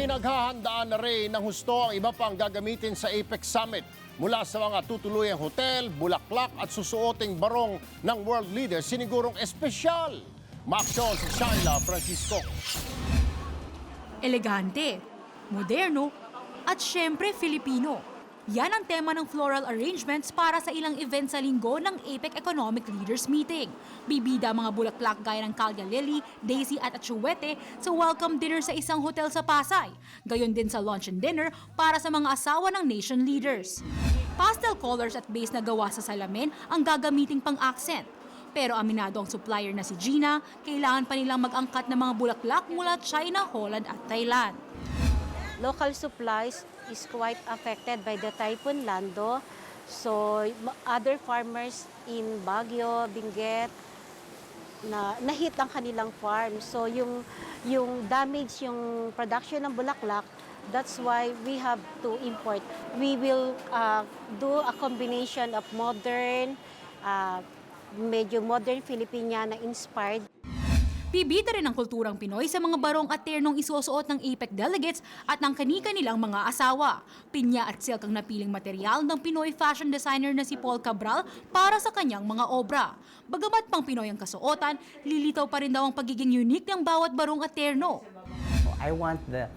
Pinaghahandaan na rin ng husto ang iba pang gagamitin sa APEC Summit. Mula sa mga tutuluyang hotel, bulaklak at susuoting barong ng world leaders, sinigurong espesyal. Maaksyon si Shaila Francisco. Elegante, moderno, at syempre Filipino. Yan ang tema ng floral arrangements para sa ilang event sa linggo ng APEC Economic Leaders Meeting. Bibida mga bulaklak gaya ng Calya Lily, Daisy at Atsuete sa welcome dinner sa isang hotel sa Pasay. Gayon din sa lunch and dinner para sa mga asawa ng nation leaders. Pastel colors at base na gawa sa salamin ang gagamiting pang-accent. Pero aminado ang supplier na si Gina, kailangan pa nilang mag-angkat ng mga bulaklak mula China, Holland at Thailand. Local supplies is quite affected by the Typhoon Lando. So other farmers in Baguio, Benguet, na-hit ang kanilang farm. So yung damage yung production ng bulaklak, that's why we have to import. We will do a combination of modern, medyo modern Filipiniana inspired. Bibita rin ang kulturang Pinoy sa mga barong at ternong isusuot ng APEC delegates at ng kanika nilang mga asawa. Pinya at silk ang napiling material ng Pinoy fashion designer na si Paul Cabral para sa kanyang mga obra. Bagamat pang Pinoy ang kasuotan, lilitaw pa rin daw ang pagiging unique ng bawat barong at terno. I want the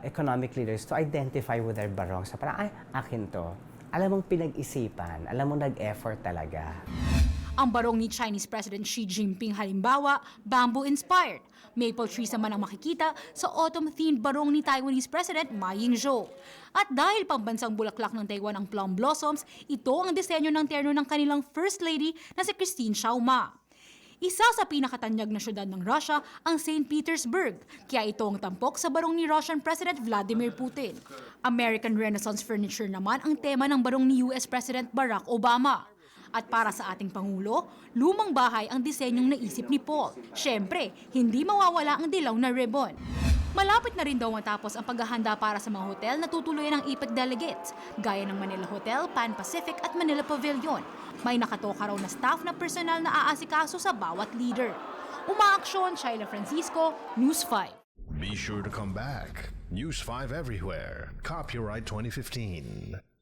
economic leaders to identify with their barong. Sa parang, ay, akin to. Alam mong pinag-isipan, alam mong nag-effort talaga. Ang barong ni Chinese President Xi Jinping halimbawa, bamboo-inspired. Maple trees naman ang makikita sa autumn-themed barong ni Taiwanese President Ma Ying-jeou. At dahil pambansang bulaklak ng Taiwan ang plum blossoms, ito ang disenyo ng terno ng kanilang First Lady na si Christine Xiaoma. Isa sa pinakatanyag na syudad ng Russia ang St. Petersburg, kaya ito ang tampok sa barong ni Russian President Vladimir Putin. American Renaissance furniture naman ang tema ng barong ni US President Barack Obama. At para sa ating Pangulo, lumang bahay ang disenyong naisip ni Paul. Siyempre, hindi mawawala ang dilaw na ribbon. Malapit na rin daw matapos ang paghahanda para sa mga hotel na tutuluyan ng APEC delegates, gaya ng Manila Hotel, Pan Pacific at Manila Pavilion. May nakatoka raw na staff na personal na aasikaso sa bawat leader. Umaaksyon, Shaila Francisco, News 5. Be sure to come back. News 5 everywhere. Copyright 2015.